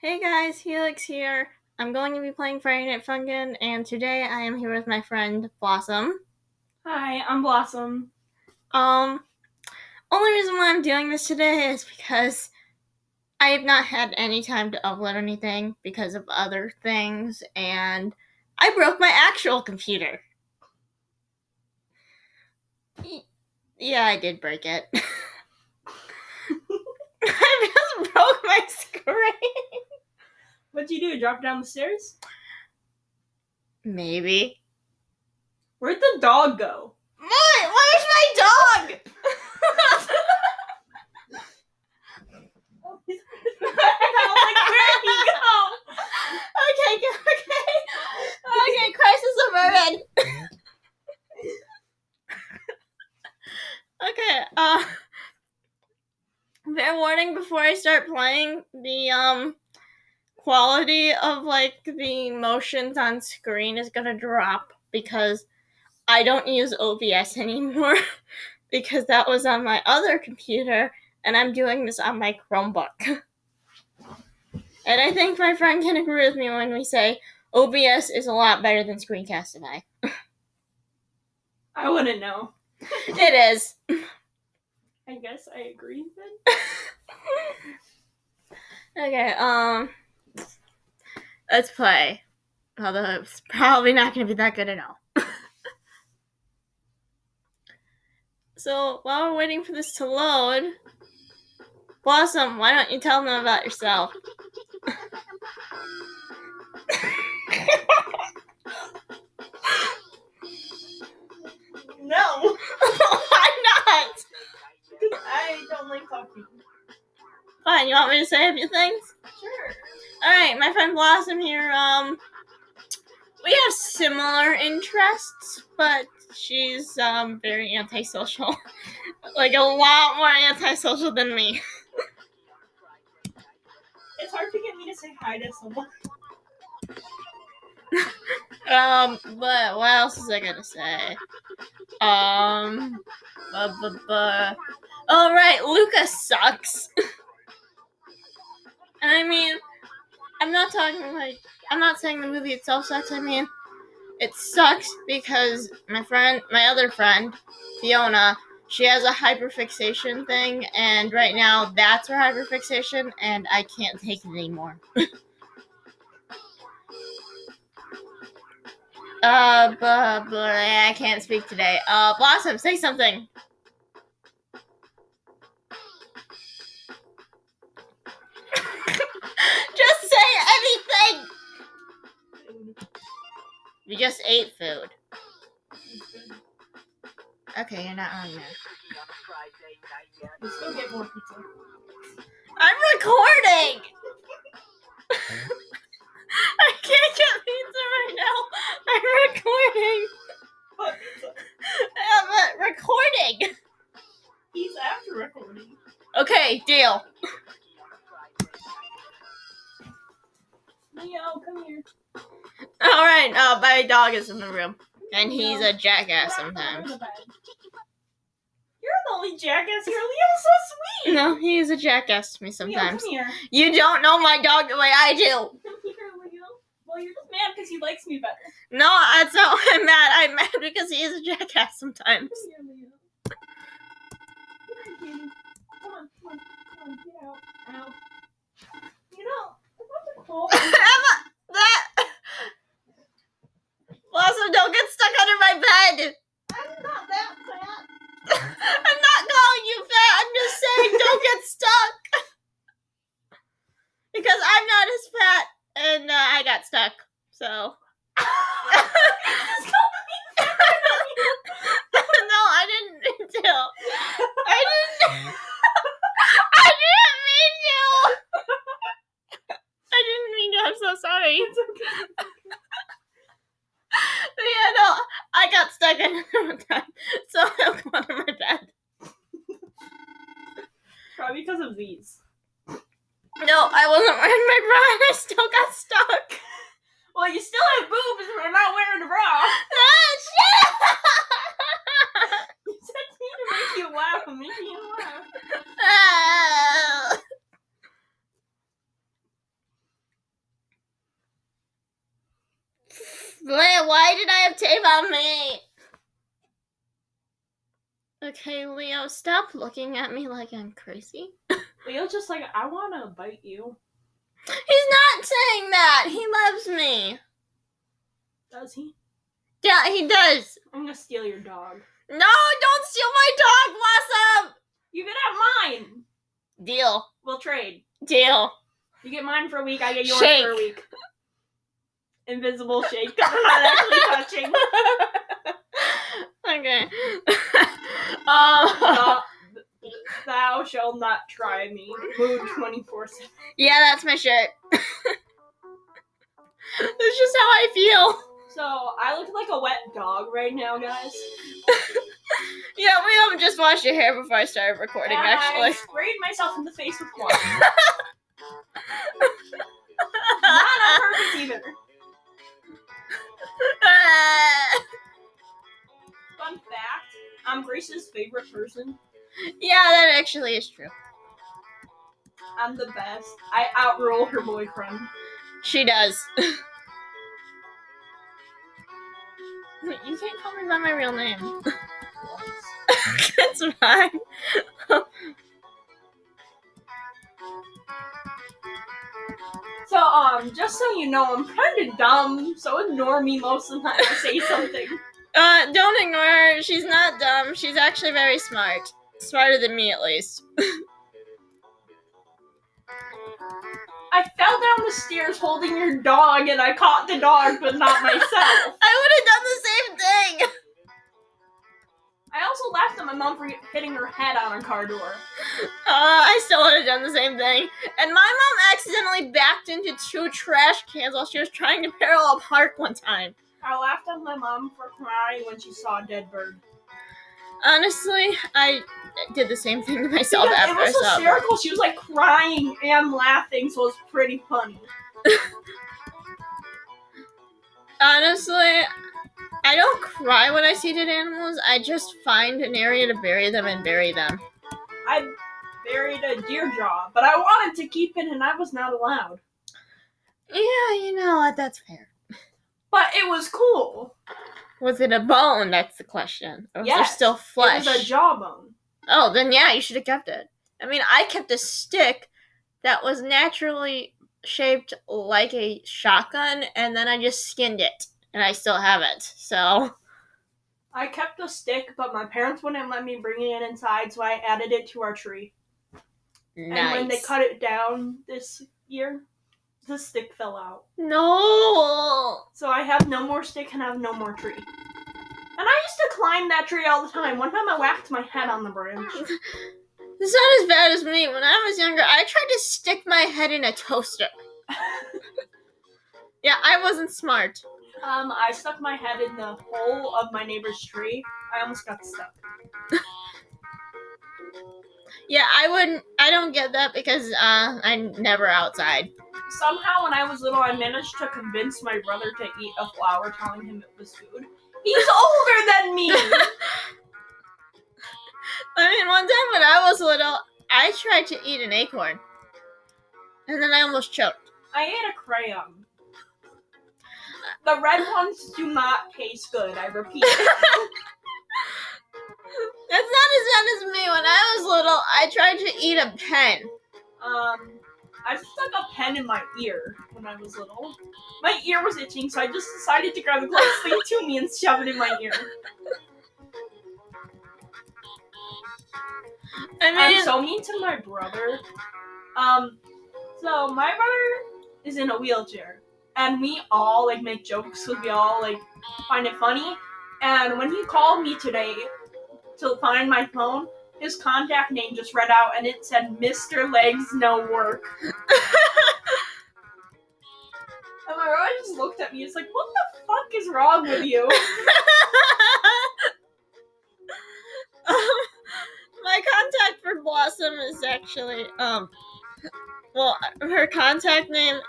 Hey guys, Helix here. I'm going to be playing Friday Night Funkin', and today I am here with my friend Blossom. Hi, I'm Blossom. Only reason why I'm doing this today is because I have not had any time to upload anything because of other things, and I broke my actual computer. Yeah, I did break it. I just broke my screen. What'd you do? Drop down the stairs? Maybe. Where'd the dog go? What? Where's my dog? Where'd he go? Okay, crisis averted. Okay, fair warning before I start playing, the quality of the motions on screen is gonna drop because I don't use OBS anymore because that was on my other computer and I'm doing this on my Chromebook. And I think my friend can agree with me when we say OBS is a lot better than Screencastify. I wouldn't know. It is. I guess I agree then. Okay, let's play. Although it's probably not going to be that good at all. So, while we're waiting for this to load, Blossom, why don't you tell them about yourself? No, Why not? I don't like talking. Fine, you want me to say a few things? Sure. Alright, my friend Blossom here, we have similar interests, but she's, very antisocial. Like, a lot more antisocial than me. It's hard to get me to say hi to someone. But what else is I gonna say? Oh, right, Luca sucks. And I mean, I'm not saying the movie itself sucks. I mean, it sucks because my other friend, Fiona, she has a hyperfixation thing, and right now that's her hyperfixation, and I can't take it anymore. But I can't speak today. Blossom, say something. Just say anything! We just ate food. Okay, you're not on there. Let's go get more pizza. I'm recording! I can't get pizza right now. I'm recording. What pizza? I'm recording. He's after recording. Okay, deal. Leo, come here. Alright, my dog is in the room. And he's a jackass sometimes. You're the only jackass here. Leo's so sweet. No, he is a jackass to me sometimes. Leo, come here. You don't know my dog the way I do. Come here, Leo. Well, you're just mad because he likes me better. No, that's not why I'm mad. I'm mad because he is a jackass sometimes. Come here, Leo. Come on, get out. Ow. You know, that's a cool. Blossom, don't get stuck under my bed. I'm not that fat. I'm not calling you fat. I'm just saying don't get stuck. Because I'm not as fat, and I got stuck. So. No, I didn't mean to. I didn't mean to. I didn't mean to. I'm so sorry. It's okay. But yeah, no, I got stuck in it one time, so I'll go under my bed. Probably because of these. No, I wasn't wearing my bra and I still got stuck. Well, you still have boobs and we're not wearing a bra. Shut up! You said to me to make you laugh. I'm making you laugh. Why did I have tape on me? Okay, Leo, stop looking at me like I'm crazy. Leo's just like, I want to bite you. He's not saying that. He loves me. Does he? Yeah, he does. I'm gonna steal your dog. No, don't steal my dog, Blossom. You can have mine. Deal. We'll trade. Deal. You get mine for a week, I get yours Shake. for a week. Invisible shake. I'm not actually touching. Okay. Thou shalt not try me. Mood 24/7. Yeah, that's my shirt. That's just how I feel. So, I look like a wet dog right now, guys. Yeah, we just washed your hair before I started recording, And actually. I sprayed myself in the face with water. Not on purpose either. Fun fact, I'm Grace's favorite person. Yeah, that actually is true. I'm the best. I outrule her boyfriend. She does. You can't call me by my real name. That's fine. So, just so you know, I'm kind of dumb, so ignore me most of the time I say something. Don't ignore her. She's not dumb. She's actually very smart. Smarter than me, at least. I fell down the stairs holding your dog, and I caught the dog, but not myself. I would have done the same thing. I also laughed at my mom for hitting her head on a car door. I still would have done the same thing. And my mom accidentally backed into 2 trash cans while she was trying to parallel park one time. I laughed at my mom for crying when she saw a dead bird. Honestly, I did the same thing to myself after I it was saw it. hysterical. She was like crying and laughing, so it was pretty funny. Honestly, I don't cry when I see dead animals. I just find an area to bury them and bury them. I buried a deer jaw, but I wanted to keep it and I was not allowed. Yeah, you know what? That's fair. But it was cool. Was it a bone? That's the question. Or was there still flesh? It was a jawbone. Oh, then yeah, you should have kept it. I mean, I kept a stick that was naturally shaped like a shotgun, and then I just skinned it, and I still have it, so... I kept the stick, but my parents wouldn't let me bring it inside, so I added it to our tree. Nice. And when they cut it down this year, the stick fell out. No! So I have no more stick and I have no more tree. And I used to climb that tree all the time. One time I whacked my head on the branch. It's not as bad as me. When I was younger, I tried to stick my head in a toaster. Yeah, I wasn't smart. I stuck my head in the hole of my neighbor's tree. I almost got stuck. Yeah, I don't get that because I'm never outside. Somehow when I was little, I managed to convince my brother to eat a flower, telling him it was food. He's older than me! I mean, one time when I was little, I tried to eat an acorn. And then I almost choked. I ate a crayon. The red ones do not taste good, I repeat. That's not as bad as me. When I was little, I tried to eat a pen. I stuck a pen in my ear when I was little. My ear was itching, so I just decided to grab the closest thing to me and shove it in my ear. I mean, I'm so mean to my brother. So my brother is in a wheelchair, and we all like make jokes because we all like find it funny. And when he called me today to find my phone, his contact name just read out, and it said Mr. Legs No Work. And my brother just looked at me. It's like, what the fuck is wrong with you? My contact for Blossom is actually, well, her contact name,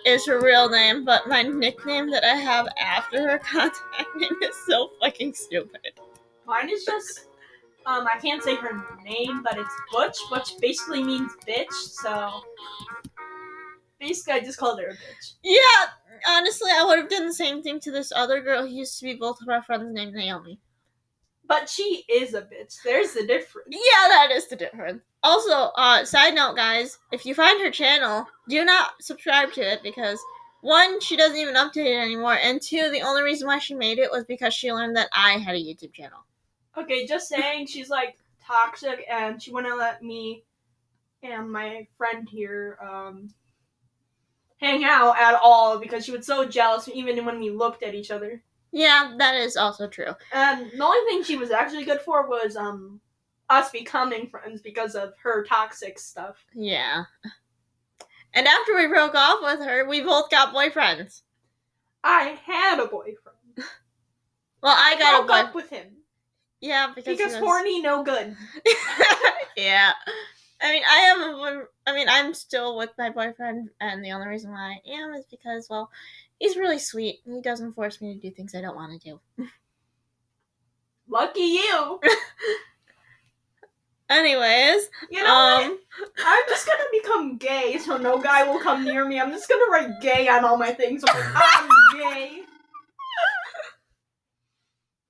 is her real name, but my nickname that I have after her contact name is so fucking stupid. Mine is just, I can't say her name, but it's Butch. Butch basically means bitch, so Basically, I just called her a bitch. Yeah, honestly, I would have done the same thing to this other girl who used to be both of our friends named Naomi. But she is a bitch. There's the difference. Yeah, that is the difference. Also, side note, guys, if you find her channel, do not subscribe to it because, one, she doesn't even update it anymore, and two, the only reason why she made it was because she learned that I had a YouTube channel. Okay, just saying, she's, like, toxic, and she wouldn't let me and my friend here, hang out at all because she was so jealous even when we looked at each other. Yeah, that is also true. And the only thing she was actually good for was, us becoming friends because of her toxic stuff. Yeah. And after we broke off with her, we both got boyfriends. I had a boyfriend. Well, I got a broke boyfriend. up with him. Yeah, because horny, no good. Yeah. I mean, I'm still with my boyfriend, and the only reason why I am is because, well, he's really sweet. He doesn't force me to do things I don't want to do. Lucky you. Anyways, you know what? I'm just gonna become gay, so no guy will come near me. I'm just gonna write gay on all my things. I'm gay.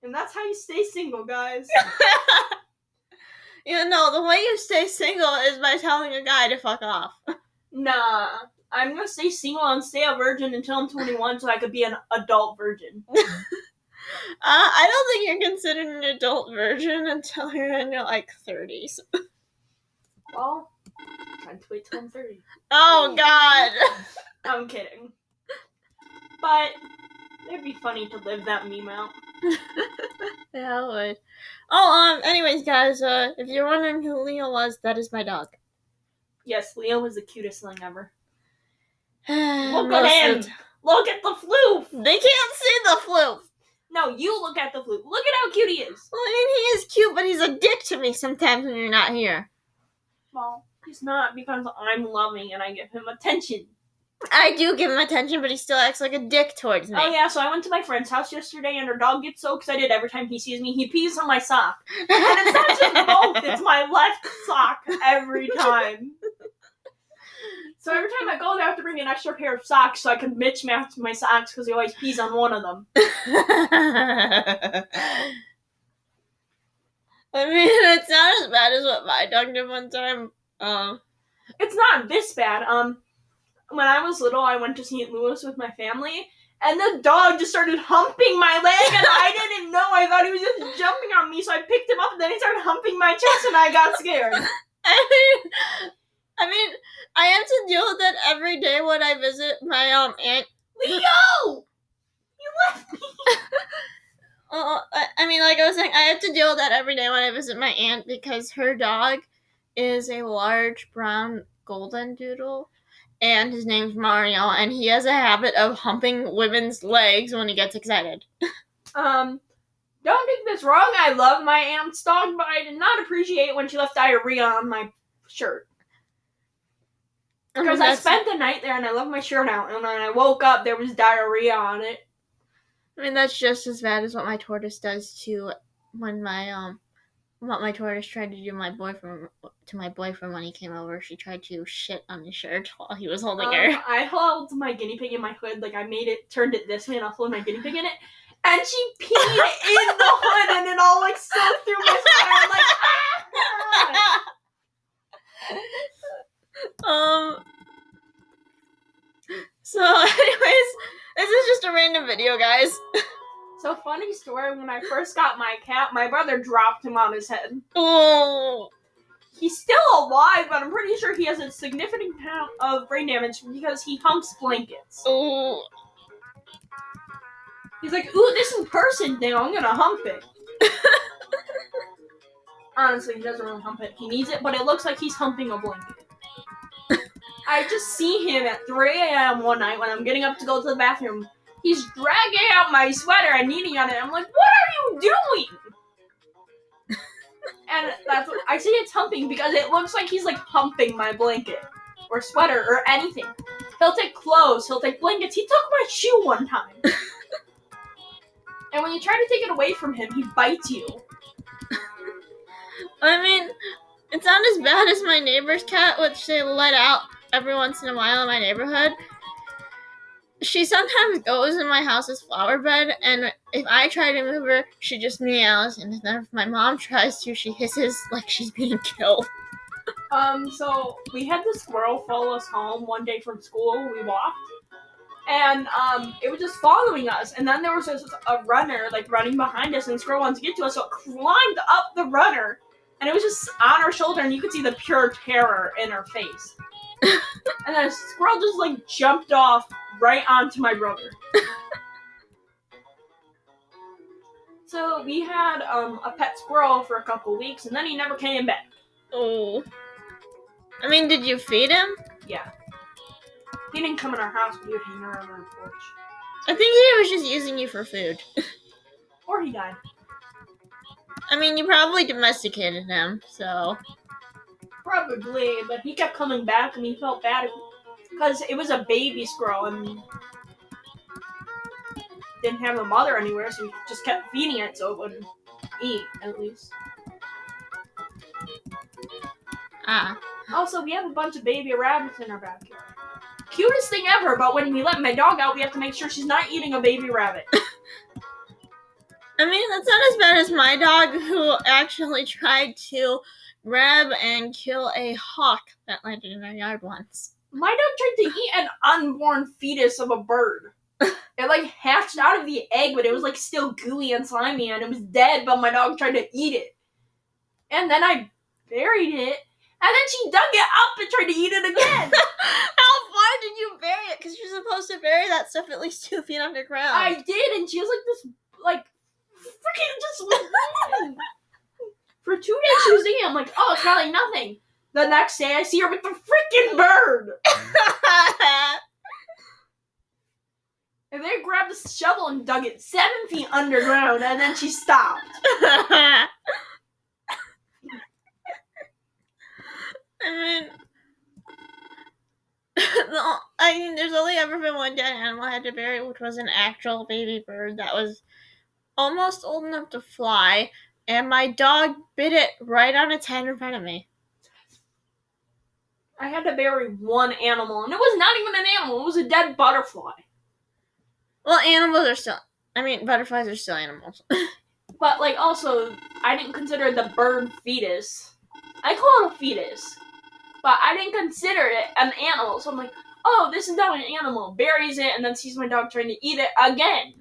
And that's how you stay single, guys. You know, the way you stay single is by telling a guy to fuck off. Nah. I'm gonna stay single and stay a virgin until I'm 21 so I could be an adult virgin. I don't think you're considered an adult virgin until you're in your, 30s. Well, trying to wait till I'm 30. Oh, God. I'm kidding. But it'd be funny to live that meme out. Yeah, it would. Oh, anyways, guys, if you're wondering who Leo was, that is my dog. Yes, Leo was the cutest thing ever. Look at him! Look at the floof! They can't see the floof! No, you look at the floof. Look at how cute he is! Well, I mean, he is cute, but he's a dick to me sometimes when you're not here. Well, he's not because I'm loving and I give him attention. I do give him attention, but he still acts like a dick towards me. Oh yeah, so I went to my friend's house yesterday and her dog gets so excited every time he sees me, he pees on my sock. And it's not just both, it's my left sock every time. So every time I go there, I have to bring an extra pair of socks so I can match my socks because he always pees on one of them. I mean, it's not as bad as what my dog did one time. It's not this bad. When I was little, I went to St. Louis with my family, and the dog just started humping my leg, and I didn't know. I thought he was just jumping on me, so I picked him up, and then he started humping my chest, and I got scared. I mean, I have to deal with that every day when I visit my aunt. Leo! You left me! I mean, like I was saying, I have to deal with that every day when I visit my aunt because her dog is a large brown golden doodle. And his name's Mario, and he has a habit of humping women's legs when he gets excited. Don't take this wrong, I love my aunt's dog, but I did not appreciate when she left diarrhea on my shirt. Because I spent the night there, and I left my shirt out, and when I woke up, there was diarrhea on it. I mean, that's just as bad as what my tortoise does to when what my tortoise tried to do to my boyfriend when he came over. She tried to shit on his shirt while he was holding her. I held my guinea pig in my hood, like I turned it this way, and I held my guinea pig in it, and she peed in the hood, and it all like soaked through my sweater. I'm like, ah! So anyways, this is just a random video, guys. So funny story, when I first got my cat, my brother dropped him on his head. Oh. He's still alive, but I'm pretty sure he has a significant amount of brain damage because he humps blankets. Oh. He's like, ooh, this in-person thing, I'm gonna hump it. Honestly, he doesn't really hump it. He needs it, but it looks like he's humping a blanket. I just see him at 3 a.m. one night when I'm getting up to go to the bathroom. He's dragging out my sweater and kneading on it. I'm like, what are you doing? And that's what I say it's humping because it looks like he's like humping my blanket or sweater or anything. He'll take clothes, he'll take blankets. He took my shoe one time. And when you try to take it away from him, he bites you. I mean, it's not as bad as my neighbor's cat, which they let out every once in a while in my neighborhood. She sometimes goes in my house's flower bed, and if I try to move her, she just meows, and then if my mom tries to, she hisses like she's being killed. So we had this squirrel follow us home one day from school. We walked, and it was just following us. And then there was a runner like running behind us, and the squirrel wanted to get to us, so it climbed up the runner, and it was just on our shoulder, and you could see the pure terror in her face. And then the squirrel just like jumped off right onto my brother. So we had a pet squirrel for a couple weeks, and then he never came back. Oh. I mean, did you feed him? Yeah. He didn't come in our house, but he would hang around our porch. I think he was just using you for food. Or he died. I mean, you probably domesticated him, so... Probably, but he kept coming back, and we felt bad because it was a baby squirrel and didn't have a mother anywhere, so we just kept feeding it so it wouldn't eat, at least. Ah. Also, we have a bunch of baby rabbits in our backyard. Cutest thing ever, but when we let my dog out, we have to make sure she's not eating a baby rabbit. I mean, that's not as bad as my dog, who actually tried to grab and kill a hawk that landed in our yard once. My dog tried to eat an unborn fetus of a bird. It like hatched out of the egg, but it was like still gooey and slimy, and it was dead, but my dog tried to eat it. And then I buried it, and then she dug it up and tried to eat it again. How far did you bury it? Because you're supposed to bury that stuff at least 2 feet underground. I did, and she was like this, like, freaking just... For 2 days she was eating. I'm like, oh, it's probably nothing. The next day I see her with the freaking bird. And they grabbed a shovel and dug it 7 feet underground, and then she stopped. I mean, there's only ever been one dead animal I had to bury, which was an actual baby bird that was almost old enough to fly, and my dog bit it right on its head in front of me. I had to bury one animal, and it was not even an animal, it was a dead butterfly. Well, animals are still... I mean, butterflies are still animals. But, like, also, I didn't consider the bird fetus. I call it a fetus. But I didn't consider it an animal, so I'm like, oh, this is not an animal. Buries it, and then sees my dog trying to eat it again.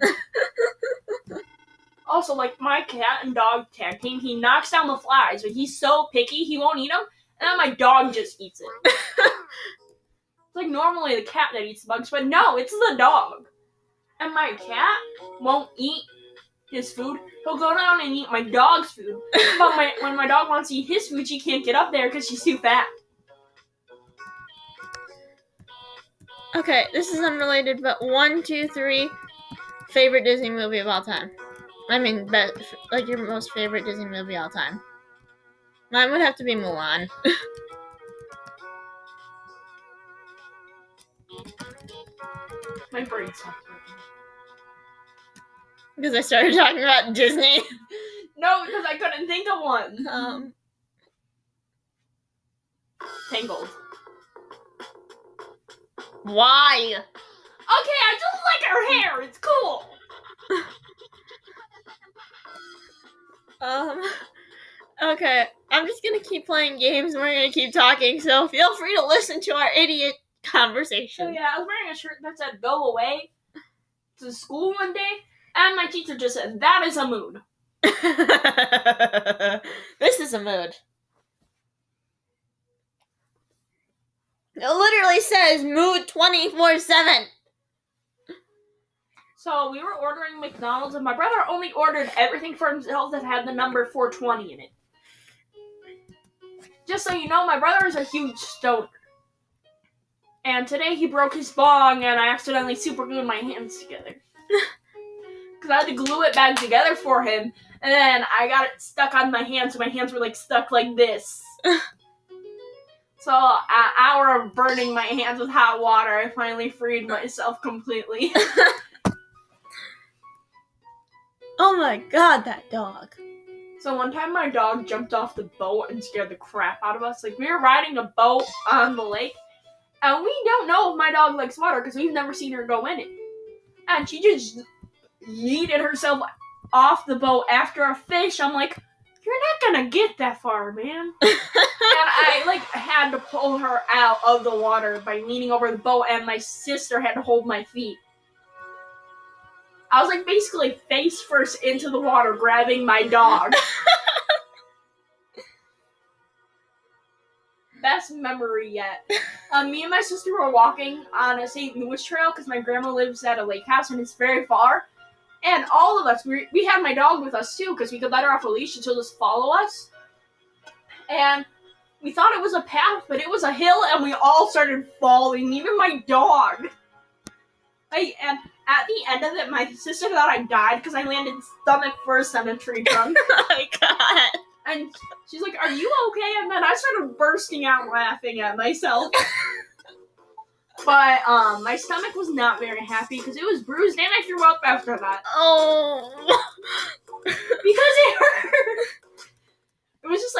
Also, like, my cat and dog tag team, he knocks down the flies, but he's so picky, he won't eat them, and then my dog just eats it. It's like normally the cat that eats the bugs, but no, it's the dog. And my cat won't eat his food. He'll go down and eat my dog's food. But when my dog wants to eat his food, she can't get up there because she's too fat. Okay, this is unrelated, but 1, 2, 3 favorite Disney movie of all time. I mean, like your most favorite Disney movie of all time. Mine would have to be Mulan. My brain stopped working. Because I started talking about Disney. No, because I couldn't think of one. Tangled. Why? Okay, I just like her hair. It's cool. Okay, I'm just gonna keep playing games and we're gonna keep talking, so feel free to listen to our idiot conversation. So yeah, I was wearing a shirt that said go away to school one day, and my teacher just said, that is a mood. This is a mood. It literally says mood 24/7. So we were ordering McDonald's, and my brother only ordered everything for himself that had the number 420 in it. Just so you know, my brother is a huge stoner. And today he broke his bong, and I accidentally super glued my hands together. Because I had to glue it back together for him, and then I got it stuck on my hands, so my hands were like stuck like this. So, an hour of burning my hands with hot water, I finally freed myself completely. Oh my god, that dog. So one time my dog jumped off the boat and scared the crap out of us. Like, we were riding a boat on the lake, And we don't know if my dog likes water because we've never seen her go in it. And she just yeeted herself off the boat after a fish. I'm like, you're not gonna get that far, man. And I had to pull her out of the water by leaning over the boat, and my sister had to hold my feet. I was basically face first into the water grabbing my dog. Best memory yet. Me and my sister were walking on a St. Louis trail because my grandma lives at a lake house and it's very far. And all of us, we had my dog with us too because we could let her off a leash and she'll just follow us. And we thought it was a path, but it was a hill, and we all started falling, even my dog. And at the end of it, my sister thought I died because I landed stomach first on a tree trunk. Oh my god. And she's like, are you okay? And then I started bursting out laughing at myself. But my stomach was not very happy because it was bruised and I threw up after that. Oh. Because it hurt. It was just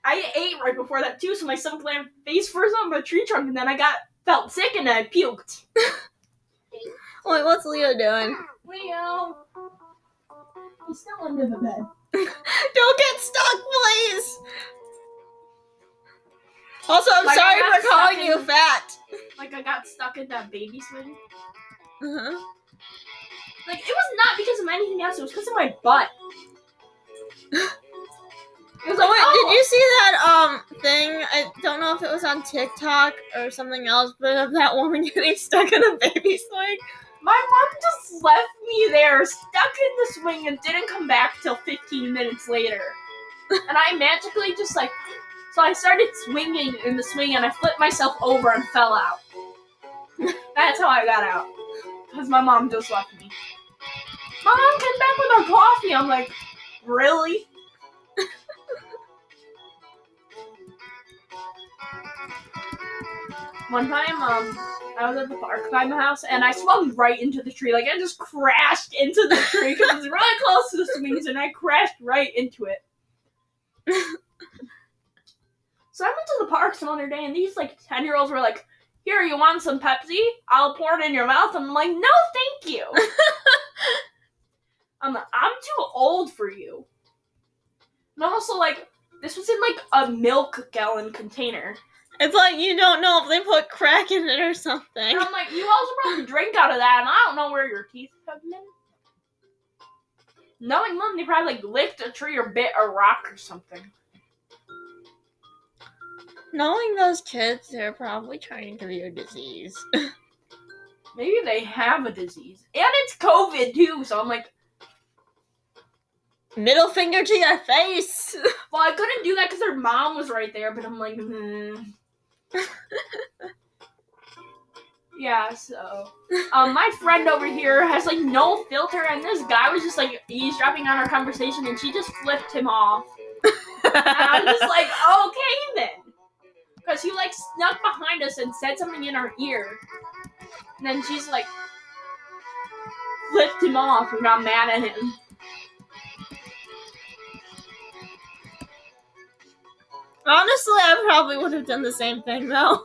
I ate right before that too, so my stomach landed face first on the tree trunk, and then I felt sick and I puked. Wait, what's Leo doing? Leo. He's still under the bed. Don't get stuck, please! Also, I'm sorry I got for calling stuck you fat. I got stuck in that baby swing. Uh-huh. It was not because of anything else, it was because of my butt. It was Did you see that thing? I don't know if it was on TikTok or something else, but of that woman getting stuck in a baby swing. My mom just left me there, stuck in the swing, and didn't come back till 15 minutes later. And I magically just so I started swinging in the swing, and I flipped myself over and fell out. That's how I got out. Because my mom just left me. My mom came back with her coffee. I'm like, really? One time, I was at the park by my house, and I swung right into the tree. I just crashed into the tree because it's really close to the swings, and I crashed right into it. So I went to the park some other day, and these 10-year-olds were like, here, you want some Pepsi? I'll pour it in your mouth. And I'm like, no, thank you. I'm too old for you. And also, this was in a milk gallon container. It's you don't know if they put crack in it or something. And I'm like, you also probably drink out of that, and I don't know where your teeth have been. Knowing them, they probably licked a tree or bit a rock or something. Knowing those kids, they're probably trying to cure a disease. Maybe they have a disease. And it's COVID, too, so I'm like... Middle finger to your face! Well, I couldn't do that because their mom was right there, but I'm like, Yeah, so... my friend over here has, no filter, and this guy was just, eavesdropping on our conversation, and she just flipped him off. And I'm just like, okay, then. Because he, snuck behind us and said something in our ear. And then she's, flipped him off and got mad at him. Honestly, I probably would have done the same thing, though.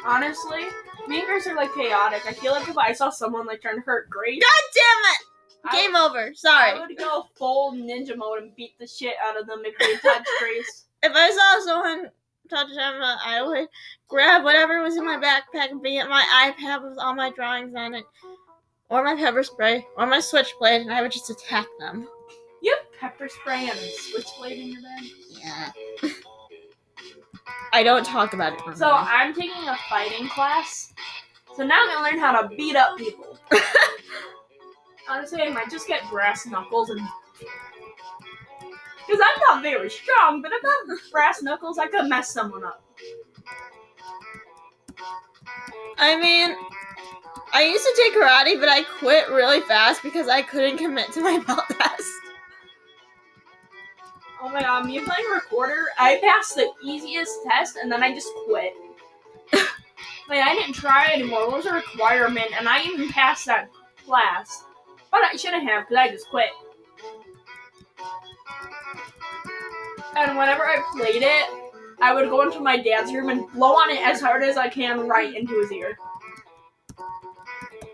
Honestly, me and Grace are, chaotic. I feel like if I saw someone, trying to hurt Grace... God damn it! Game over. Sorry. I would go full ninja mode and beat the shit out of them if they touched Grace. If I saw someone touch Emma, I would grab whatever was in my backpack, be it my iPad with all my drawings on it, or my pepper spray, or my switchblade, and I would just attack them. You have pepper spray and a switchblade in your bag? Yeah. I don't talk about it. So I'm taking a fighting class. So now I'm going to learn how to beat up people. Honestly, I might just get brass knuckles and... Because I'm not very strong, but if I have brass knuckles, I could mess someone up. I mean, I used to take karate, but I quit really fast because I couldn't commit to my belt test. Oh my god, me playing recorder, I passed the easiest test, and then I just quit. I didn't try anymore. It was a requirement, and I even passed that class. But I shouldn't have, because I just quit. And whenever I played it, I would go into my dad's room and blow on it as hard as I can right into his ear.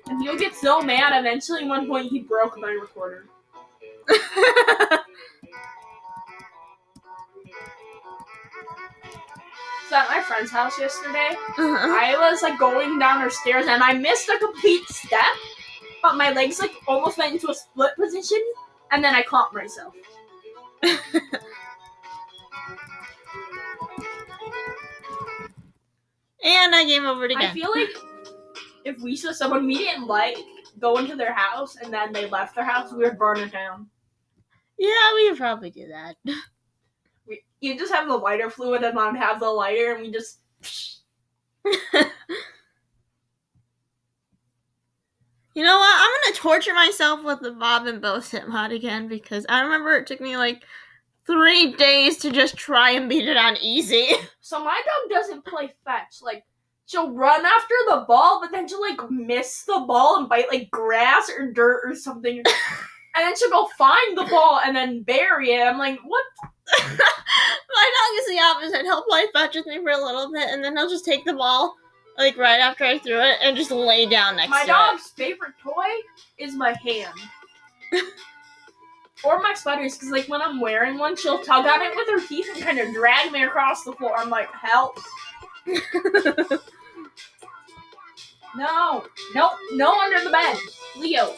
And he would get so mad, eventually at one point he broke my recorder. So at my friend's house yesterday, I was like going down her stairs and I missed a complete step, but my legs like almost went into a split position, and then I caught myself. And I game over again. I feel like if we saw someone we didn't like go into their house and then they left their house, we would burn it down. Yeah, we would probably do that. You just have the lighter fluid and I'd have the lighter and we just... You know what? I'm going to torture myself with the Bob and Bo Sit mod again because I remember it took me like 3 days to just try and beat it on easy. So my dog doesn't play fetch. Like, she'll run after the ball, but then she'll like miss the ball and bite like grass or dirt or something. And then she'll go find the ball and then bury it. I'm like, what? My dog is the opposite. He'll play fetch with me for a little bit and then he'll just take the ball like right after I threw it and just lay down next to it. My dog's favorite toy is my hand. Or my sweaters, because like when I'm wearing one, she'll tug on it with her teeth and kind of drag me across the floor. I'm like, help. No under the bed. Leo.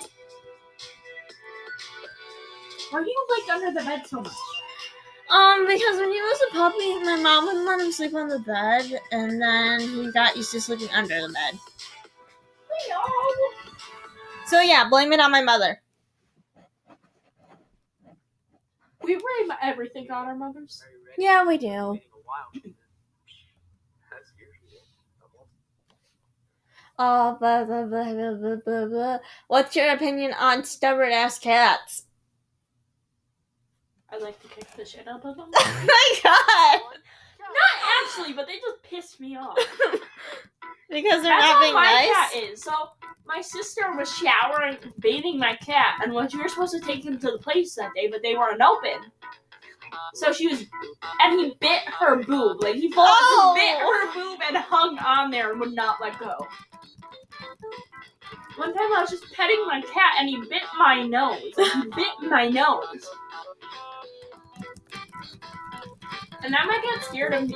Why do you like under the bed so much? Because when he was a puppy, my mom wouldn't let him sleep on the bed, and then he got used to sleeping under the bed. Leo. So yeah, blame it on my mother. We blame everything on our mothers. Yeah, we do. Blah, blah, blah, blah, blah, blah, blah. What's your opinion on stubborn-ass cats? I like to kick the shit out of them. Oh my god! Not actually, but they just piss me off. Because they're That's not how being my nice? cat is. So, my sister was showering, bathing my cat, and when we were supposed to take him to the place that day, but they weren't open. So she was, and he bit her boob. Like, he just bit her boob and hung on there and would not let go. One time I was just petting my cat and he bit my nose. Like, he bit my nose. And now my cat's scared of me.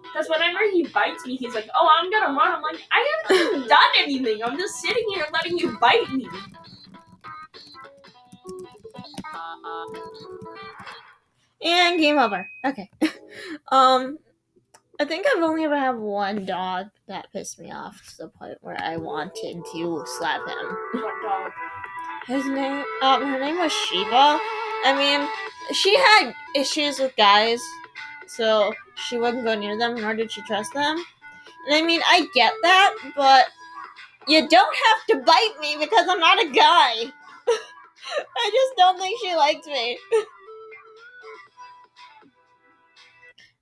Because whenever he bites me, he's like, oh, I'm gonna run. I'm like, I haven't even done anything. I'm just sitting here letting you bite me. And game over. Okay. I think I've only ever had one dog that pissed me off to the point where I wanted to slap him. What dog? Her name was Shiva. I mean, she had issues with guys, so she wouldn't go near them, nor did she trust them. And I mean, I get that, but you don't have to bite me because I'm not a guy. I just don't think she liked me.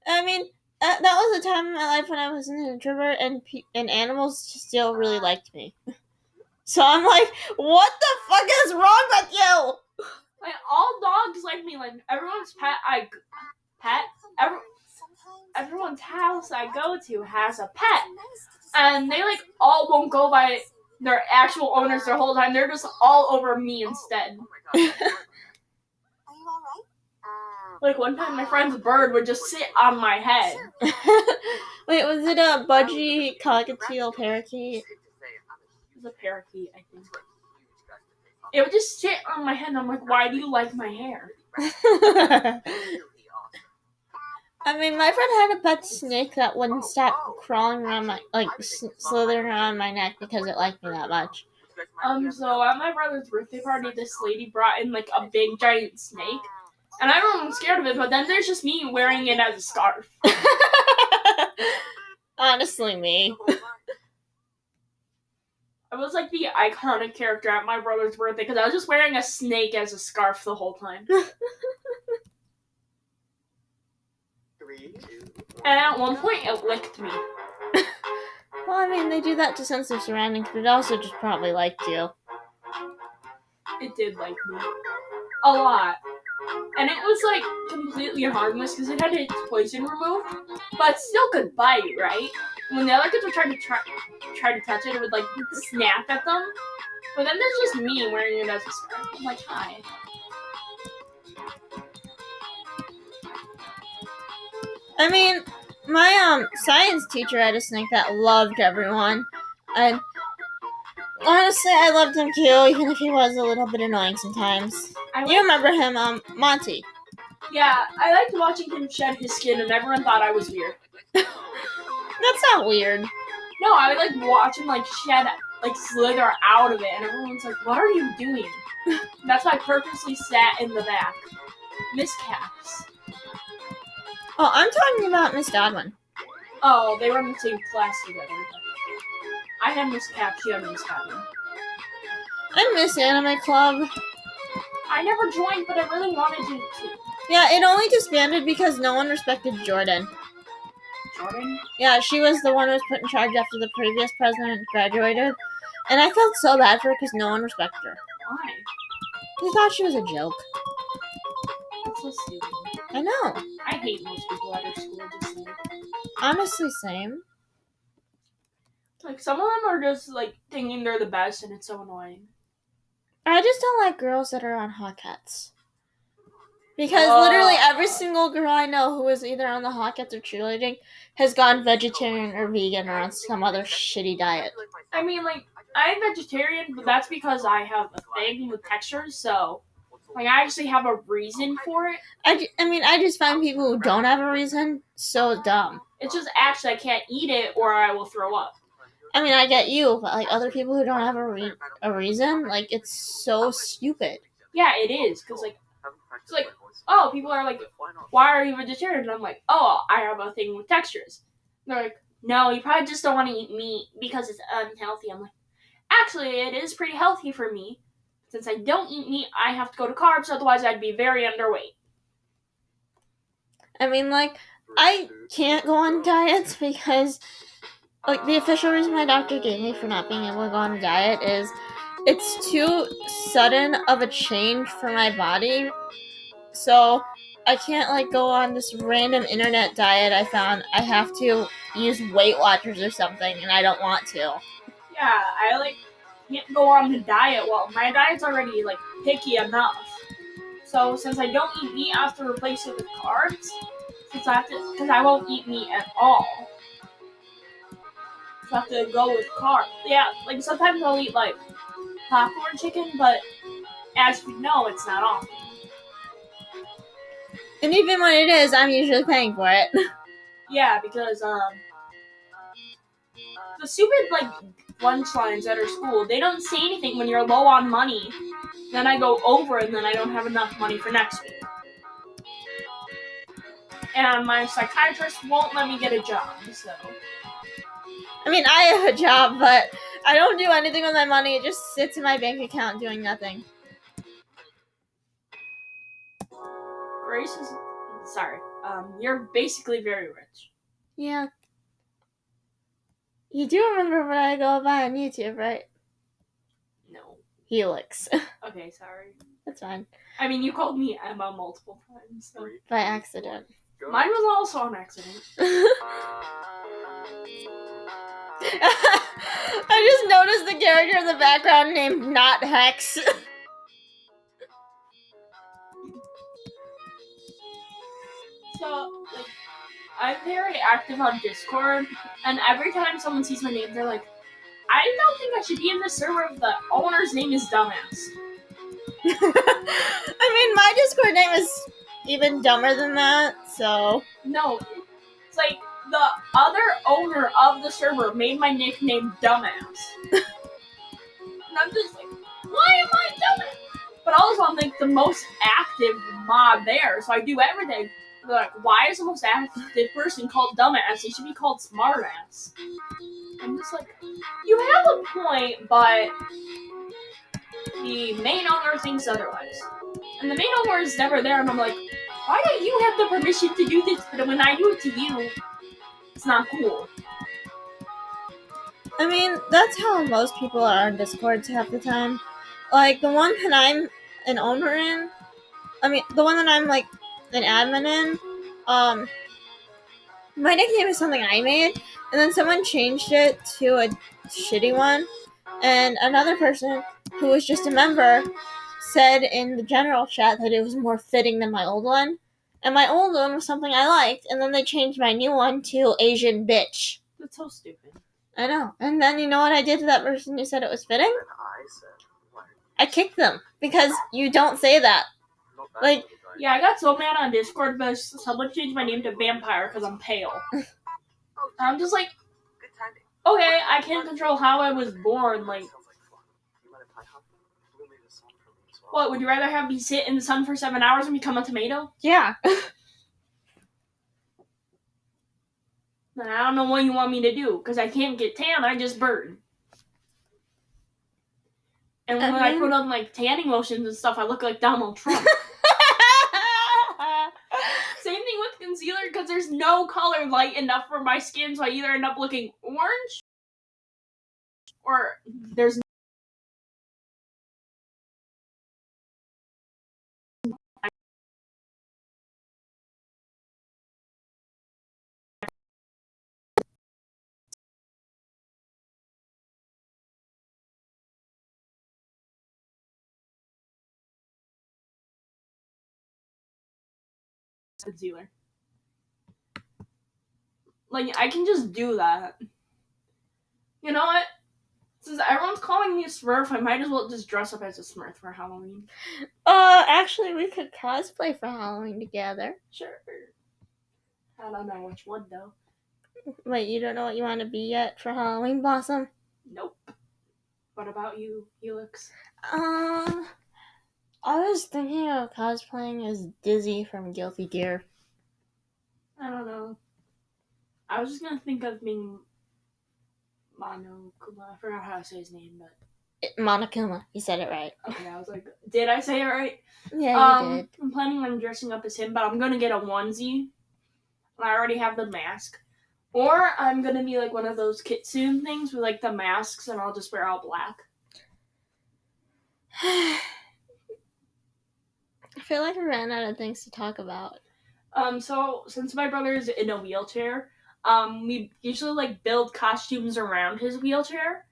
I mean, that was a time in my life when I was an introvert and animals still really liked me. So I'm like, what the fuck is wrong with you? Like, all dogs like me. Like, everyone's everyone's house I go to has a pet. And they, like, all won't go by their actual owners their whole time. They're just all over me instead. Like, one time my friend's bird would just sit on my head. Wait, was it a budgie, cockatiel, parakeet? It was a parakeet, I think. It would just sit on my head, and I'm like, why do you like my hair? I mean, my friend had a pet snake that wouldn't stop crawling around slithering around my neck because it liked me that much. So at my brother's birthday party, this lady brought in, like, a big, giant snake. And everyone was scared of it, but then there's just me wearing it as a scarf. Honestly, me. I was like the iconic character at my brother's birthday because I was just wearing a snake as a scarf the whole time. And at one point, it licked me. Well, I mean, they do that to sense their surroundings, but it also just probably liked you. It did like me. A lot. and it was like completely harmless because it had its poison removed, but it still could bite, right? When the other kids were trying to touch it, it would like snap at them. But then there's just me wearing it as a scarf. I'm like, hi. I mean, my science teacher had a snake that loved everyone, and honestly, I loved him too, even if he was a little bit annoying sometimes. You remember him, Monty? Yeah, I liked watching him shed his skin, and everyone thought I was weird. That's not weird. No, I would like watch him like shed, like slither out of it, and everyone's like, "What are you doing?" That's why I purposely sat in the back. Miscaps. Oh, I'm talking about Miss Godwin. Oh, they were in the same class together. I had miscaps, she had Miss Godwin. I miss Anime Club. I never joined, but I really wanted to. Yeah, it only disbanded because no one respected Jordan. Jordan? Yeah, she was the one who was put in charge after the previous president graduated. And I felt so bad for her because no one respected her. Why? They thought she was a joke. That's so stupid. I know. I hate most people at our school, just like. Honestly, same. Like, some of them are just, like, thinking they're the best, and it's so annoying. I just don't like girls that are on Hawkettes. Because literally every single girl I know who is either on the Hawkettes or cheerleading has gone vegetarian or vegan or on some other shitty diet. I mean, like, I'm vegetarian, but that's because I have a thing with textures, so, like, I actually have a reason for it. I just find people who don't have a reason so dumb. It's just actually I can't eat it or I will throw up. I mean, I get you, but, like, other people who don't have a reason, like, it's so stupid. Yeah, it is, because, like, it's like, oh, people are like, why are you vegetarian? And I'm like, oh, I have a thing with textures. And they're like, no, you probably just don't want to eat meat because it's unhealthy. I'm like, actually, it is pretty healthy for me. Since I don't eat meat, I have to go to carbs, otherwise I'd be very underweight. I mean, like, I can't go on diets because, like, the official reason my doctor gave me for not being able to go on a diet is it's too sudden of a change for my body. So I can't, like, go on this random internet diet I found. I have to use Weight Watchers or something, and I don't want to. Yeah, I, like, can't go on the diet. Well, my diet's already, like, picky enough. So since I don't eat meat, I have to replace it with carbs. Because I won't eat meat at all. So I have to go with carbs. Yeah, like, sometimes I'll eat, like, popcorn chicken, but as you know, it's not often. And even when it is, I'm usually paying for it. Yeah, because, the stupid, like, lunch lines at our school, they don't say anything when you're low on money. Then I go over and then I don't have enough money for next week. And my psychiatrist won't let me get a job, so. I mean, I have a job, but I don't do anything with my money. It just sits in my bank account doing nothing. Grace is... Sorry. You're basically very rich. Yeah. You do remember what I go by on YouTube, right? No. Helix. Okay, sorry. That's fine. I mean, you called me Emma multiple times, so. By accident. Mine was also an accident. I just noticed the character in the background named Not Hex. So, like, I'm very active on Discord, and every time someone sees my name, they're like, I don't think I should be in this server if the owner's name is Dumbass. I mean, my Discord name is even dumber than that, so. No, it's like the other owner of the server made my nickname Dumbass. And I'm just like, why am I Dumbass? But also I'm like the most active mod there, so I do everything. They're like, why is the most active person called Dumbass? He should be called Smartass. I'm just like, you have a point, but the main owner thinks otherwise. And the main owner is never there, and I'm like, why don't you have the permission to do this? But when I do it to you, it's not cool. I mean, that's how most people are on Discord half the time. Like, the one that I'm an owner in, I mean, the one that I'm like an admin in, my nickname is something I made, and then someone changed it to a shitty one, and another person who was just a member said in the general chat that it was more fitting than my old one, and my old one was something I liked, and then they changed my new one to Asian bitch. That's so stupid. I know. And then you know what I did to that person who said it was fitting? I kicked them because you don't say that. Like, yeah, I got so mad on Discord because someone changed my name to Vampire because I'm pale. I'm just like, okay, I can't control how I was born. Like, what, would you rather have me sit in the sun for 7 hours and become a tomato? Yeah. Then I don't know what you want me to do because I can't get tan, I just burn. And when I put on like tanning lotions and stuff, I look like Donald Trump. Same thing with concealer because there's no color light enough for my skin, so I either end up looking orange or there's concealer. Like, I can just do that. You know what? Since everyone's calling me a Smurf, I might as well just dress up as a Smurf for Halloween. Actually, we could cosplay for Halloween together. Sure. I don't know which one, though. Wait, you don't know what you want to be yet for Halloween, Blossom? Nope. What about you, Helix? I was thinking of cosplaying as Dizzy from Guilty Gear. I don't know. I was just gonna think of being Monokuma. I forgot how to say his name, but Monokuma. You said it right. Okay, I was like, did I say it right? Yeah, you did. I'm planning on dressing up as him, but I'm gonna get a onesie. And I already have the mask. Or I'm gonna be like one of those kitsune things with like the masks, and I'll just wear all black. I feel like we ran out of things to talk about. So since my brother is in a wheelchair, we usually like build costumes around his wheelchair.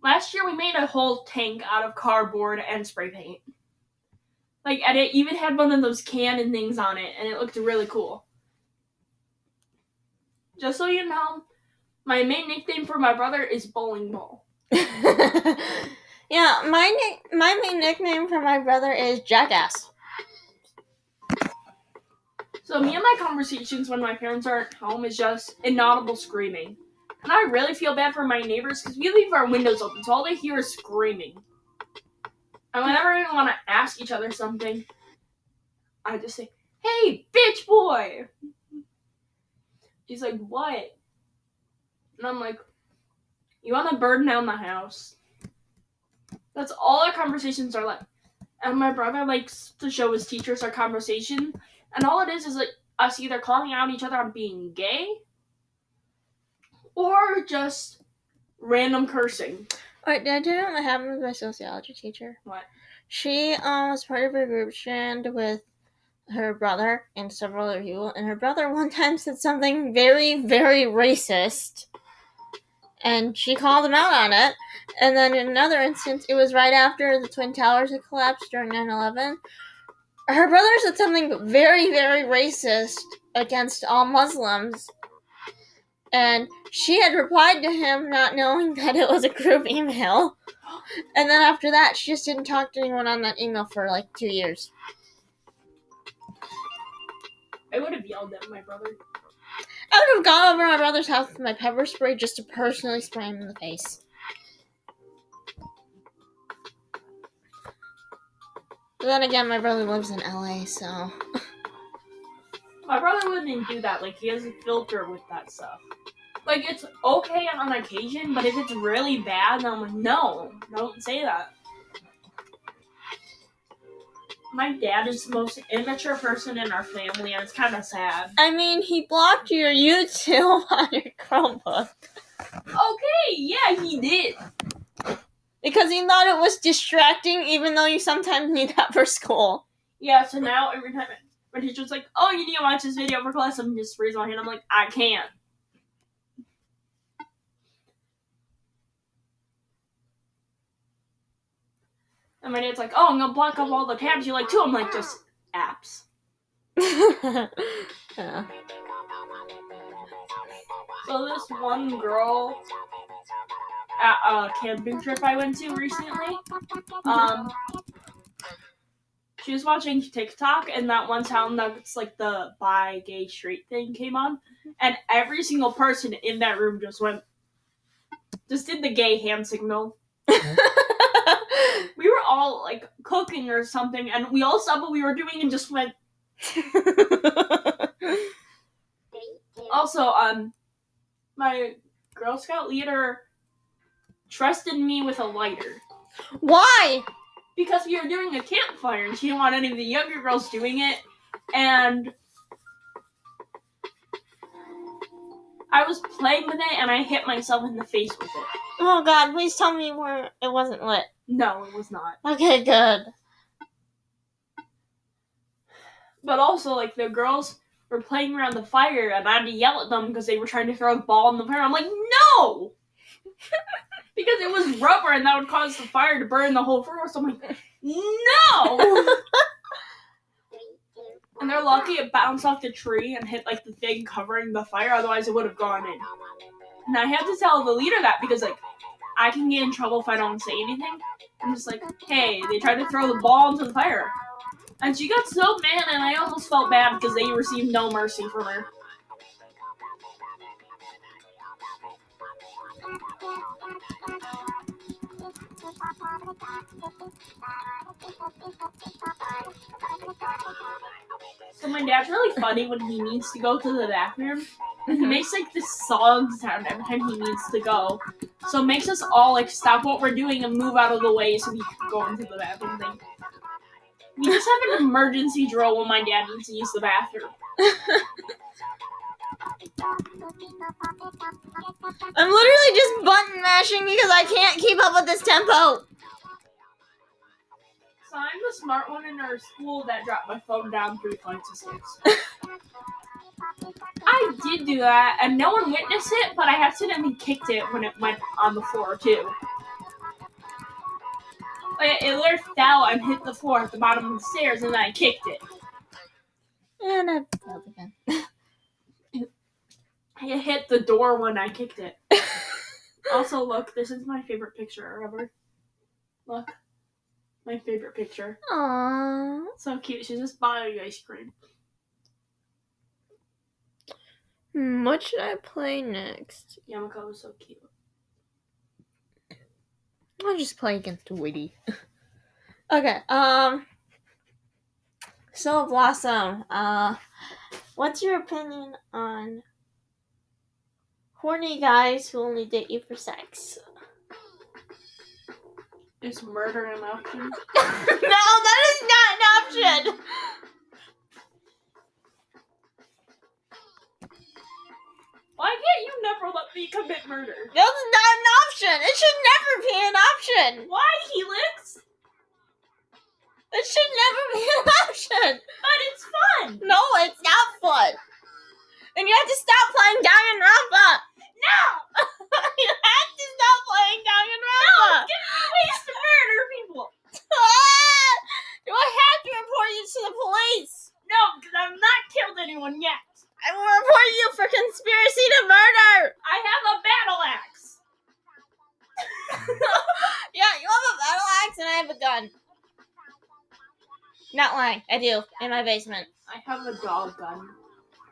Last year we made a whole tank out of cardboard and spray paint. Like, and it even had one of those cannon things on it, and it looked really cool. Just so you know, my main nickname for my brother is Bowling Ball. Yeah, my main nickname for my brother is Jackass. So me and my conversations when my parents aren't home is just inaudible screaming. And I really feel bad for my neighbors because we leave our windows open, so all they hear is screaming. And whenever we want to ask each other something, I just say, "Hey, bitch boy!" He's like, "What?" And I'm like, "You want to burn down the house?" That's all our conversations are like. And my brother likes to show his teachers our conversation. And all it is like us either calling out each other on being gay or just random cursing. Wait, did I tell you what happened with my sociology teacher? What? She was part of a group chat with her brother and several other people, and her brother one time said something very, very racist, and she called him out on it. And then in another instance, it was right after the Twin Towers had collapsed during 9/11. Her brother said something very, very racist against all Muslims, and she had replied to him not knowing that it was a group email. And then after that, she just didn't talk to anyone on that email for like 2 years. I would have yelled at my brother. I would have gone over to my brother's house with my pepper spray just to personally spray him in the face. But then again, my brother lives in LA, so... My brother wouldn't do that. Like, he has a filter with that stuff. Like, it's okay on occasion, but if it's really bad, then I'm like, no, don't say that. My dad is the most immature person in our family, and it's kind of sad. I mean, he blocked your YouTube on your Chromebook. Okay, yeah, he did. Because he thought it was distracting, even though you sometimes need that for school. Yeah, so now every time my teacher's like, oh, you need to watch this video for class, I'm just raising my hand. I'm like, I can't. And my dad's like, oh, I'm gonna block up all the tabs you like too. I'm like, just apps. Yeah. So this one girl at a camping trip I went to recently, she was watching TikTok, and that one sound that's like the bi, gay, straight thing came on, and every single person in that room just did the gay hand signal. We were all like cooking or something, and we all saw what we were doing and just went. Also, my Girl Scout leader trusted me with a lighter. Why? Because we were doing a campfire, and she didn't want any of the younger girls doing it, and I was playing with it, and I hit myself in the face with it. Oh God! Please tell me where it wasn't lit. No, it was not. Okay, good. But also, like, the girls were playing around the fire, and I had to yell at them because they were trying to throw the ball in the fire. I'm like, no! Because it was rubber, and that would cause the fire to burn the whole floor. So I'm like, no! And they're lucky it bounced off the tree and hit, like, the thing covering the fire. Otherwise, it would have gone in. And I had to tell the leader that because, like, I can get in trouble if I don't say anything. I'm just like, hey, they tried to throw the ball into the fire. And she got so mad, and I almost felt bad because they received no mercy from her. So my dad's really funny when he needs to go to the bathroom. And he makes like this song sound every time he needs to go. So it makes us all like stop what we're doing and move out of the way so we can go into the bathroom thing. We just have an emergency drill when my dad needs to use the bathroom. I'm literally just button mashing because I can't keep up with this tempo. So I'm the smart one in our school that dropped my phone down 3 flights of stairs. I did do that, and no one witnessed it, but I accidentally kicked it when it went on the floor, too. It literally fell and hit the floor at the bottom of the stairs, and then I kicked it. And I fell again. It hit the door when I kicked it. Also, look, this is my favorite picture ever. Look. My favorite picture. Aww. So cute. She's just buying ice cream. What should I play next? Yamako was so cute. I'll just play against Witty. Okay, so Blossom, what's your opinion on horny guys who only date you for sex? Is murder an option? No, that is not an option! Why can't you never let me commit murder? That's not an option! It should never be an option! Why, Helix? It should never be an option! But it's fun! No, it's not fun! And you have to stop playing Danganronpa! No! You have to stop playing Danganronpa! No, it's giving me ways to murder people! Do I have to report you to the police? No, because I've not killed anyone yet. I will report you for conspiracy to murder! I have a battle axe. Yeah, you have a battle axe and I have a gun. Not lying, I do, in my basement. I have a dog gun.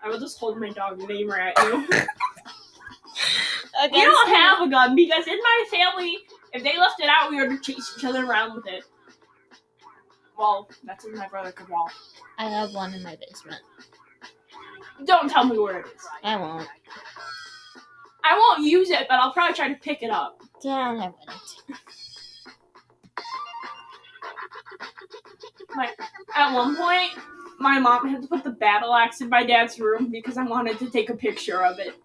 I will just hold my dog and aim right at you. We don't have a gun because in my family, if they left it out, we would chase each other around with it. Well, that's when my brother could walk. I have one in my basement. Don't tell me where it is. I won't. I won't use it, but I'll probably try to pick it up. Yeah, I wouldn't. At one point, my mom had to put the battle axe in my dad's room because I wanted to take a picture of it.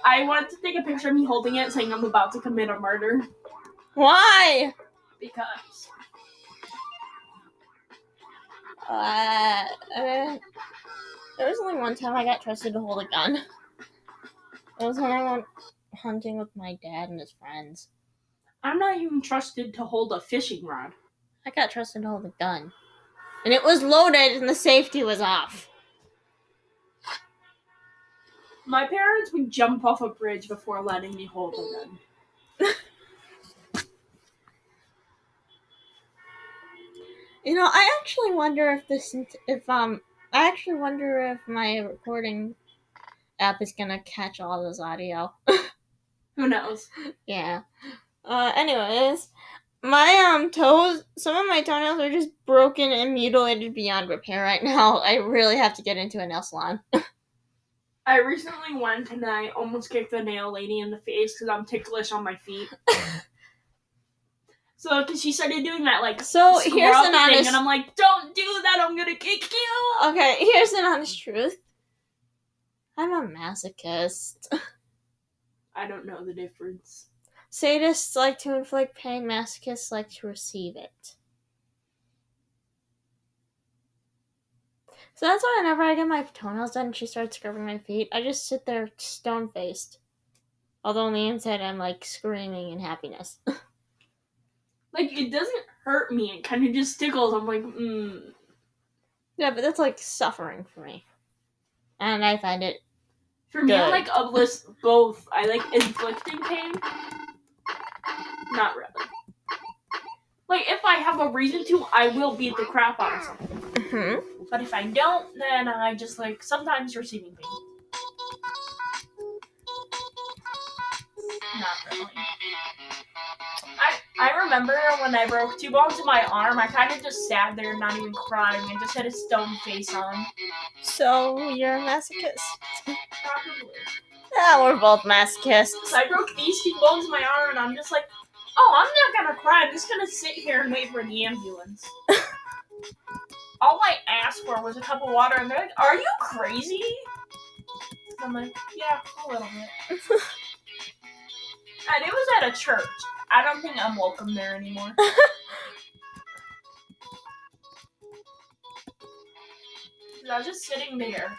I wanted to take a picture of me holding it saying I'm about to commit a murder. Why? Because There was only one time I got trusted to hold a gun. It was when I went hunting with my dad and his friends. I'm not even trusted to hold a fishing rod. I got trusted to hold a gun. And it was loaded and the safety was off. My parents would jump off a bridge before letting me hold a gun. I actually wonder if my recording app is gonna catch all this audio. Who knows? Yeah. Anyways, my some of my toenails are just broken and mutilated beyond repair right now. I really have to get into a nail salon. I recently went and I almost kicked the nail lady in the face because I'm ticklish on my feet. So, because she started doing that, here's an thing, and I'm like, don't do that, I'm gonna kick you! Okay, here's an honest truth. I'm a masochist. I don't know the difference. Sadists like to inflict pain, masochists like to receive it. So that's why whenever I get my toenails done and she starts scrubbing my feet, I just sit there stone-faced. Although on the inside, I'm, screaming in happiness. It doesn't hurt me. It kind of just tickles. I'm like, Yeah, but that's, suffering for me. And I find it For me, I both. I like inflicting pain. Not really. If I have a reason to, I will beat the crap out of something. Mm-hmm. But if I don't, then I just, sometimes receiving pain. Not really. I remember when I broke 2 bones in my arm, I kind of just sat there not even crying and just had a stone face on. So, you're a masochist? Probably. Yeah, we're both masochists. So I broke these 2 bones in my arm and I'm just like, oh, I'm not gonna cry, I'm just gonna sit here and wait for the ambulance. All I asked for was a cup of water and they're like, are you crazy? And I'm like, yeah, a little bit. And it was at a church. I don't think I'm welcome there anymore. I was just sitting there.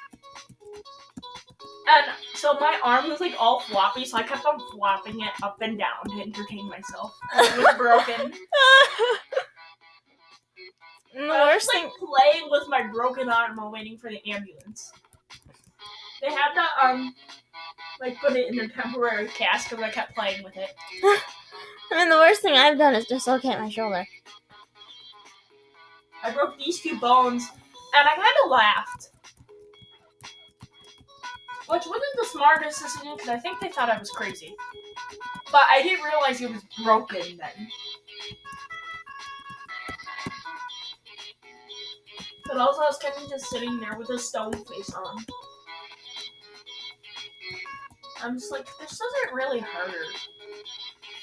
And so my arm was all floppy, so I kept on flopping it up and down to entertain myself. It was broken. The worst I was playing with my broken arm while waiting for the ambulance. They had to put it in a temporary cast because I kept playing with it. The worst thing I've done is dislocate my shoulder. I broke these 2 bones, and I kind of laughed. Which wasn't the smartest decision, because I think they thought I was crazy. But I didn't realize it was broken then. But also, I was kind of just sitting there with a stone face on. I'm just like, this doesn't really hurt.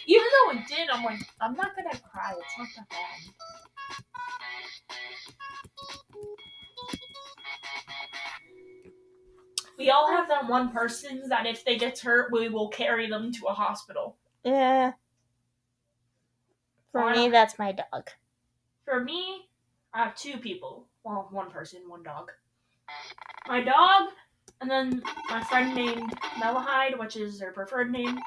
Even though it did, I'm like, I'm not gonna cry. It's not that bad. We all have that one person that if they get hurt, we will carry them to a hospital. Yeah. For me, that's my dog. For me, I have 2 people. Well, 1 person, 1 dog. My dog, and then my friend named Melahide, which is their preferred name.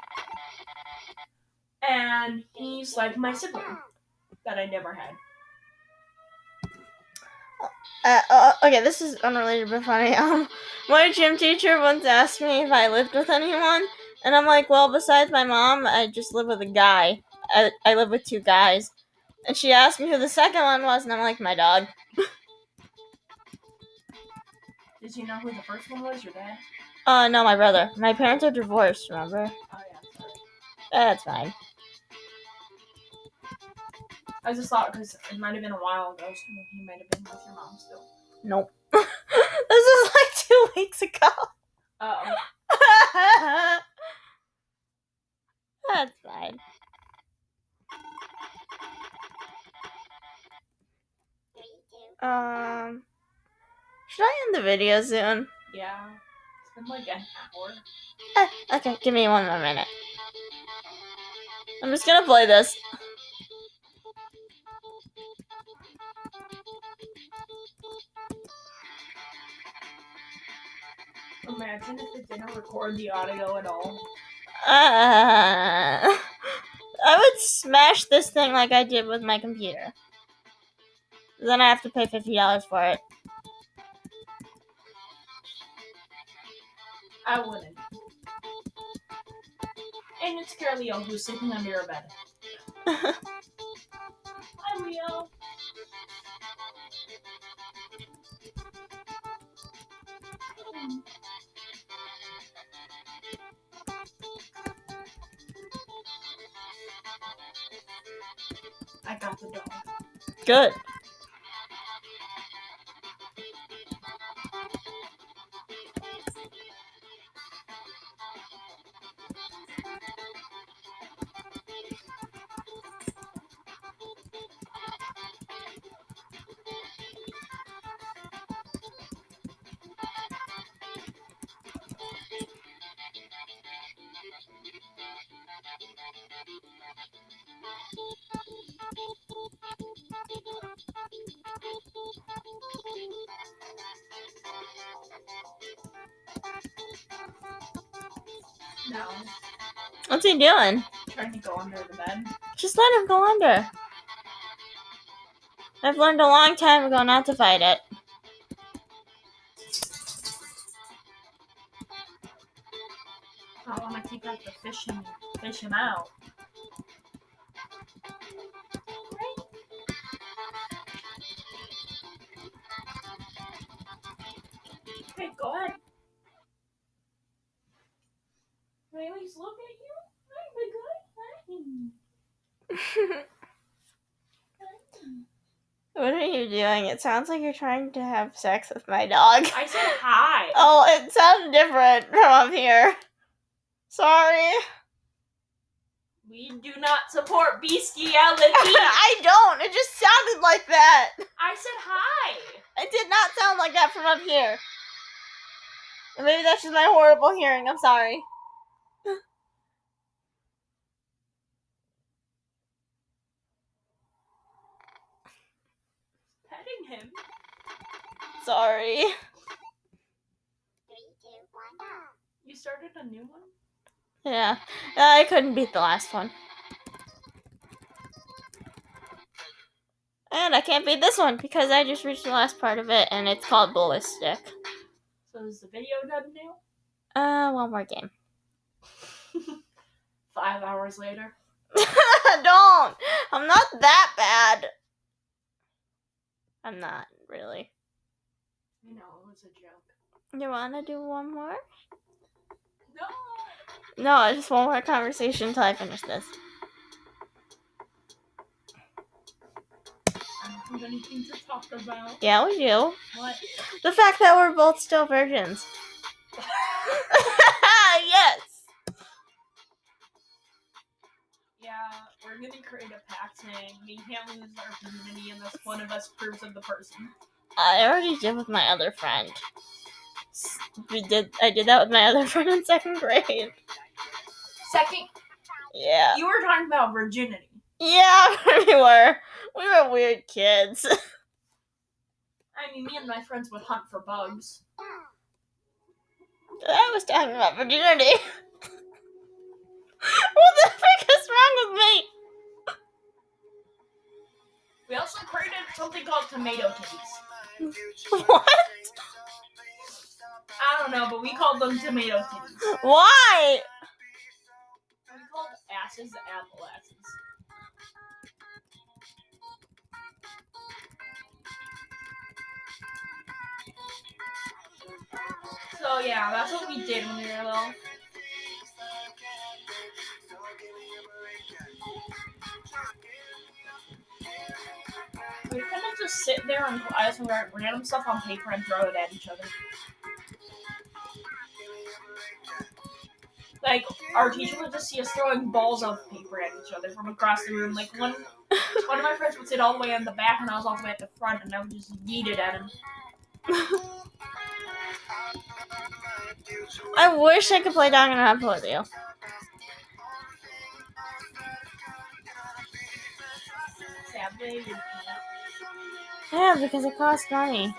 And he's like my sibling that I never had. Okay, this is unrelated but funny. My gym teacher once asked me if I lived with anyone, and I'm like, well, besides my mom, I just live with a guy. I live with 2 guys. And she asked me who the second one was, and I'm like, my dog. Did you know who the first one was, your dad? No, my brother. My parents are divorced, remember? Oh, yeah, sorry. That's fine. I just thought, because it might have been a while ago, so he might have been with your mom still. Nope. This is 2 weeks ago. Uh-oh. That's fine. Should I end the video soon? Yeah. It's been an hour. Okay, give me 1 more minute. I'm just gonna play this. Imagine if it didn't record the audio at all. I would smash this thing like I did with my computer. Then I have to pay $50 for it. I wouldn't. And it's Leo who's sitting under your bed. Hi, Leo. I got the dog. Good. No. What's he doing? Trying to go under the bed. Just let him go under. I've learned a long time ago not to fight it. I want to keep out the fish him out. Okay, go ahead. Riley's look at you. What are you doing? It sounds like you're trying to have sex with my dog. I said hi. Oh, it sounds different from up here. Sorry. We do not support bestiality. I don't. It just sounded like that. I said hi. It did not sound like that from up here. Or maybe that's just my horrible hearing. I'm sorry. Petting him. Sorry. You started a new one? Yeah. I couldn't beat the last one. And I can't beat this one because I just reached the last part of it and it's called Ballistic. So is the video done now? One more game. 5 hours later. Don't! I'm not that bad. I'm not, really. I know, it was a joke. You wanna do one more? No! No, just one more conversation until I finish this. I don't have anything to talk about. Yeah, we do. What? The fact that we're both still virgins. Yes! Yeah, we're gonna create a pact saying we can't lose our virginity unless one of us proves of the person. I already did with my other friend. I did that with my other friend in 2nd grade. Second, Yeah. you were talking about virginity. Yeah, we were. We were weird kids. I mean, me and my friends would hunt for bugs. I was talking about virginity. What the frick is wrong with me? We also created something called tomato titties. What? I don't know, but we called them tomato titties. Why? We called asses apple asses. So yeah, that's what we did when we were little. We couldn't just sit there and just write random stuff on paper and throw it at each other. Like, our teacher would just see us throwing balls of paper at each other from across the room. Like, one of my friends would sit all the way in the back and I was all the way at the front and I would just yeet it at him. I wish I could play Danganronpa with you. Sadly, you can't. Yeah, because it costs money.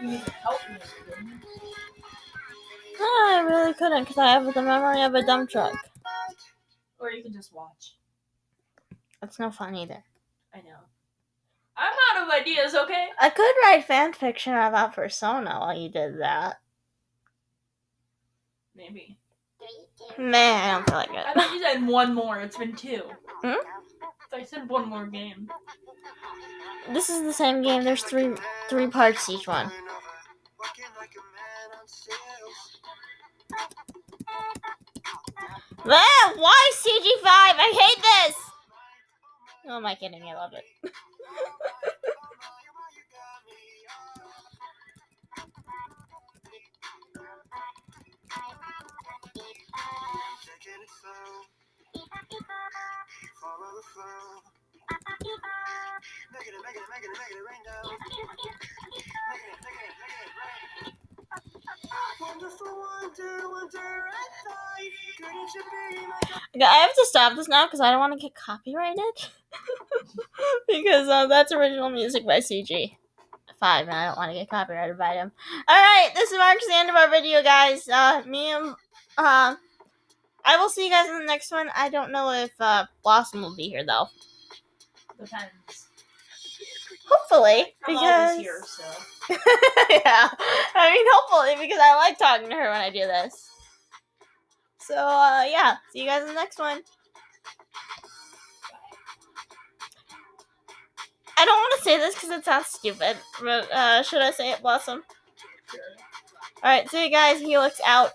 You need to help me. Wouldn't you? No, I really couldn't because I have the memory of a dump truck. Or you can just watch. That's no fun either. I know. I'm out of ideas, okay? I could write fan fiction about Persona while you did that. Maybe. Man, I don't feel like I it. thought you said one more. It's been 2. Hmm? I said one more game. This is the same game. There's three parts each one. Ah, why CG5? I hate this! Oh, am I kidding? I love it. Okay, I have to stop this now because I don't want to get copyrighted. Because that's original music by CG5, and I don't want to get copyrighted by them. Alright, this marks the end of our video, guys. I will see you guys in the next one. I don't know if Blossom will be here, though. Depends. Hopefully, I'm because always here, so. yeah, I mean, hopefully, because I like talking to her when I do this. So, yeah, see you guys in the next one. I don't want to say this because it sounds stupid, but should I say it, Blossom? Sure. Alright, see you guys. Helix out.